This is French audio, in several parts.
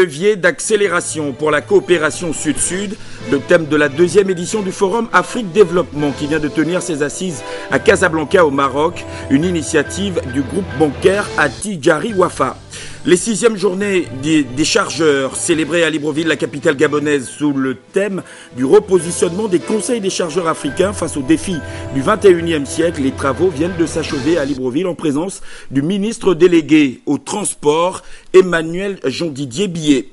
leviers d'accélération pour la coopération Sud-Sud, le thème de la deuxième édition du Forum Afrique Développement qui vient de tenir ses assises à Casablanca au Maroc, une initiative du groupe bancaire Attijari Wafa. Les 6e journées des chargeurs célébrées à Libreville, la capitale gabonaise, sous le thème du repositionnement des conseils des chargeurs africains face aux défis du 21e siècle. Les travaux viennent de s'achever à Libreville en présence du ministre délégué au transport, Emmanuel Jean-Didier Billet.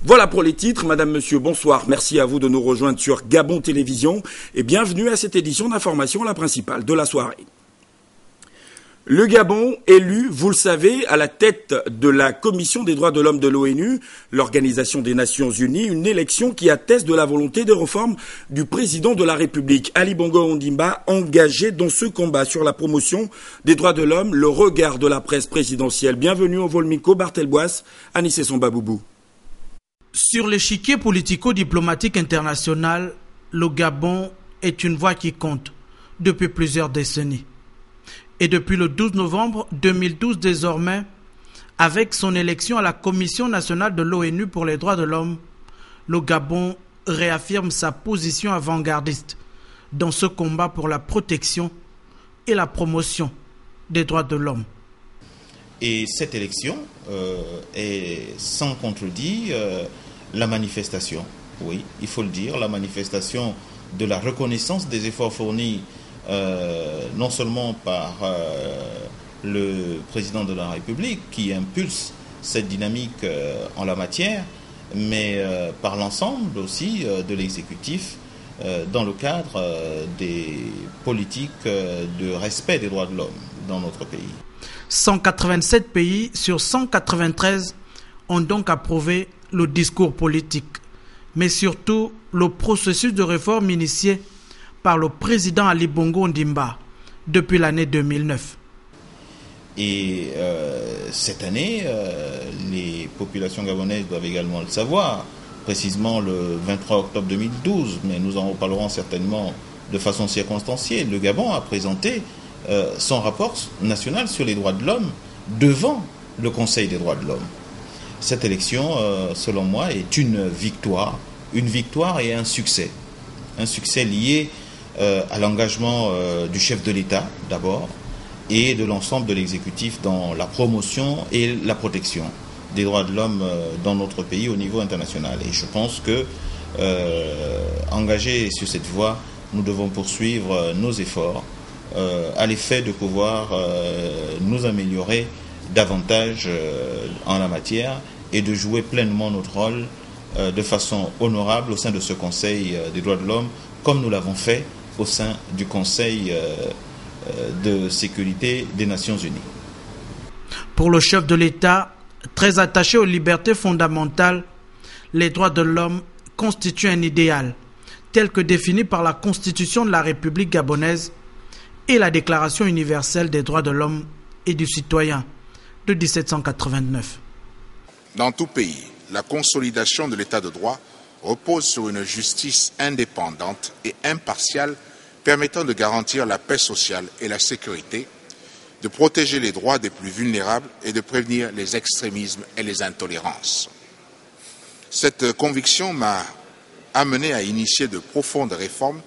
Voilà pour les titres. Madame, monsieur, bonsoir. Merci à vous de nous rejoindre sur Gabon Télévision et bienvenue à cette édition d'information, la principale de la soirée. Le Gabon, élu, vous le savez, à la tête de la Commission des droits de l'homme de l'ONU, l'Organisation des Nations Unies, une élection qui atteste de la volonté de réforme du président de la République, Ali Bongo Ondimba, engagé dans ce combat sur la promotion des droits de l'homme, le regard de la presse présidentielle. Bienvenue au Volmico, Barthel Boisse, Anissé Sombaboubou. Sur l'échiquier politico-diplomatique international, le Gabon est une voix qui compte depuis plusieurs décennies. Et depuis le 12 novembre 2012 désormais, avec son élection à la Commission nationale de l'ONU pour les droits de l'homme, le Gabon réaffirme sa position avant-gardiste dans ce combat pour la protection et la promotion des droits de l'homme. Et cette élection est sans contredit la manifestation, oui, il faut le dire, la manifestation de la reconnaissance des efforts fournis non seulement par le président de la République qui impulse cette dynamique en la matière, mais par l'ensemble aussi de l'exécutif dans le cadre des politiques de respect des droits de l'homme dans notre pays. 187 pays sur 193 ont donc approuvé le discours politique, mais surtout le processus de réforme initié par le président Ali Bongo Ondimba depuis l'année 2009. Et cette année, les populations gabonaises doivent également le savoir, précisément le 23 octobre 2012, mais nous en reparlerons certainement de façon circonstanciée. Le Gabon a présenté son rapport national sur les droits de l'homme devant le Conseil des droits de l'homme. Cette élection, selon moi, est une victoire et un succès. Un succès lié à l'engagement du chef de l'État d'abord et de l'ensemble de l'exécutif dans la promotion et la protection des droits de l'homme dans notre pays au niveau international. Et je pense que, engagés sur cette voie, nous devons poursuivre nos efforts à l'effet de pouvoir nous améliorer davantage en la matière et de jouer pleinement notre rôle de façon honorable au sein de ce Conseil des droits de l'homme, comme nous l'avons fait au sein du Conseil de sécurité des Nations Unies. Pour le chef de l'État, très attaché aux libertés fondamentales, les droits de l'homme constituent un idéal, tel que défini par la Constitution de la République gabonaise et la Déclaration universelle des droits de l'homme et du citoyen de 1789. Dans tout pays, la consolidation de l'état de droit repose sur une justice indépendante et impartiale permettant de garantir la paix sociale et la sécurité, de protéger les droits des plus vulnérables et de prévenir les extrémismes et les intolérances. Cette conviction m'a amené à initier de profondes réformes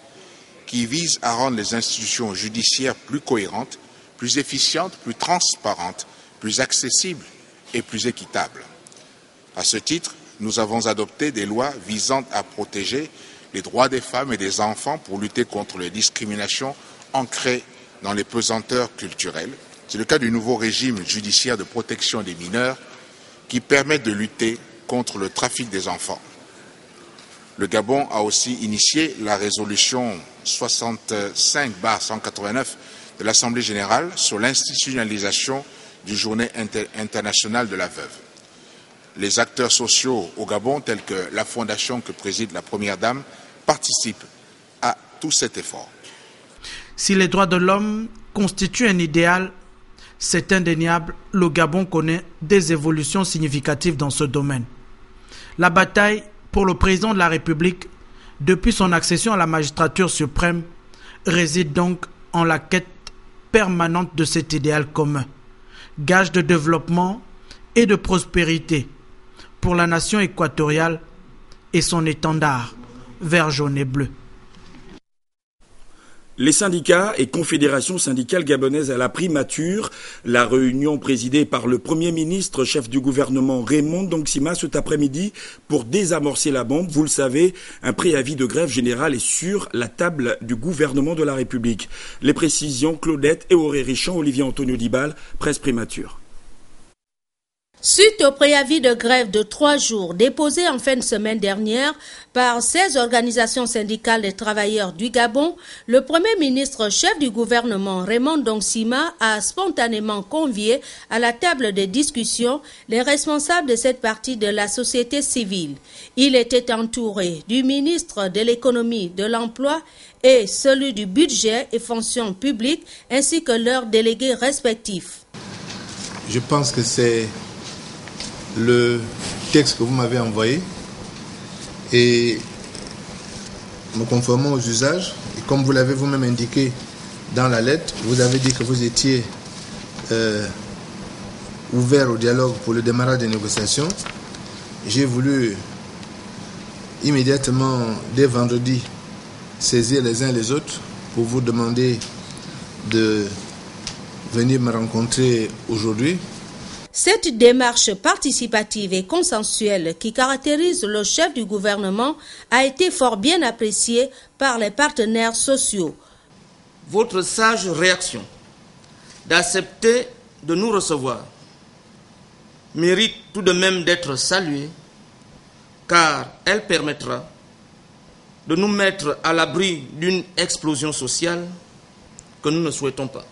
qui visent à rendre les institutions judiciaires plus cohérentes, plus efficientes, plus transparentes, plus accessibles et plus équitables. À ce titre, nous avons adopté des lois visant à protéger les droits des femmes et des enfants pour lutter contre les discriminations ancrées dans les pesanteurs culturelles. C'est le cas du nouveau régime judiciaire de protection des mineurs qui permet de lutter contre le trafic des enfants. Le Gabon a aussi initié la résolution 65/189 de l'Assemblée générale sur l'institutionnalisation du Journée internationale de la veuve. Les acteurs sociaux au Gabon, tels que la fondation que préside la Première Dame, participent à tout cet effort. Si les droits de l'homme constituent un idéal, c'est indéniable, le Gabon connaît des évolutions significatives dans ce domaine. La bataille pour le président de la République, depuis son accession à la magistrature suprême, réside donc en la quête permanente de cet idéal commun, gage de développement et de prospérité pour la nation équatoriale et son étendard, vert, jaune et bleu. Les syndicats et confédérations syndicales gabonaises à la primature, la réunion présidée par le Premier ministre, chef du gouvernement Raymond Ndongsima cet après-midi pour désamorcer la bombe. Vous le savez, un préavis de grève générale est sur la table du gouvernement de la République. Les précisions, Claudette et Auré Richon, Olivier Antonio Dibal, presse primature. Suite au préavis de grève de 3 jours déposé en fin de semaine dernière par 16 organisations syndicales des travailleurs du Gabon, le Premier ministre chef du gouvernement Raymond Ndongsima a spontanément convié à la table des discussions les responsables de cette partie de la société civile. Il était entouré du ministre de l'économie, de l'emploi et celui du budget et fonction publique ainsi que leurs délégués respectifs. Je pense que c'est le texte que vous m'avez envoyé et me conformant aux usages, et comme vous l'avez vous-même indiqué dans la lettre, vous avez dit que vous étiez ouvert au dialogue pour le démarrage des négociations. J'ai voulu immédiatement, dès vendredi, saisir les uns les autres pour vous demander de venir me rencontrer aujourd'hui. Cette démarche participative et consensuelle qui caractérise le chef du gouvernement a été fort bien appréciée par les partenaires sociaux. Votre sage réaction d'accepter de nous recevoir mérite tout de même d'être saluée car elle permettra de nous mettre à l'abri d'une explosion sociale que nous ne souhaitons pas.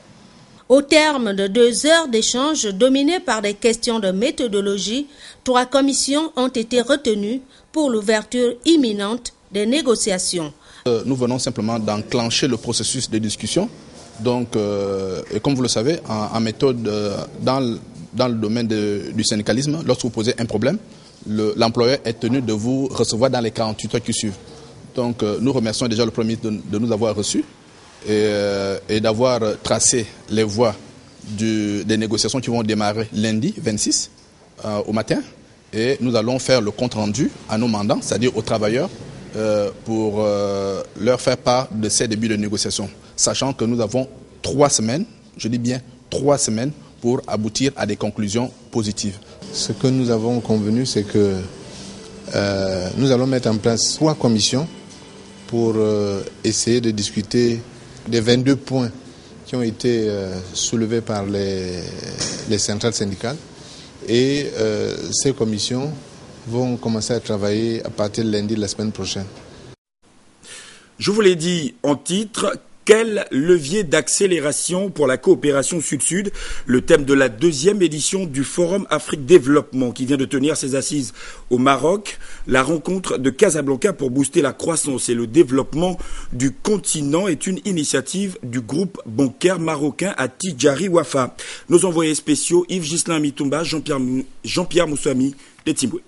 Au terme de 2 heures d'échanges dominés par des questions de méthodologie, 3 commissions ont été retenues pour l'ouverture imminente des négociations. Nous venons simplement d'enclencher le processus de discussion. Donc, et comme vous le savez, en méthode, dans le domaine du syndicalisme, lorsque vous posez un problème, l'employeur est tenu de vous recevoir dans les 48 heures qui suivent. Donc, nous remercions déjà le Premier ministre de nous avoir reçus. Et d'avoir tracé les voies des négociations qui vont démarrer lundi 26 au matin. Et nous allons faire le compte-rendu à nos mandants, c'est-à-dire aux travailleurs, pour leur faire part de ces débuts de négociations. Sachant que nous avons 3 semaines, je dis bien 3 semaines, pour aboutir à des conclusions positives. Ce que nous avons convenu, c'est que nous allons mettre en place 3 commissions pour essayer de discuter des 22 points qui ont été soulevés par les centrales syndicales. Et ces commissions vont commencer à travailler à partir de lundi de la semaine prochaine. Je vous l'ai dit en titre, quel levier d'accélération pour la coopération Sud-Sud? Le thème de la 2e édition du Forum Afrique Développement qui vient de tenir ses assises au Maroc. La rencontre de Casablanca pour booster la croissance et le développement du continent est une initiative du groupe bancaire marocain à Tidjari Wafa. Nos envoyés spéciaux Yves Ghislain Mitumba, Jean-Pierre Moussami, des Timboué.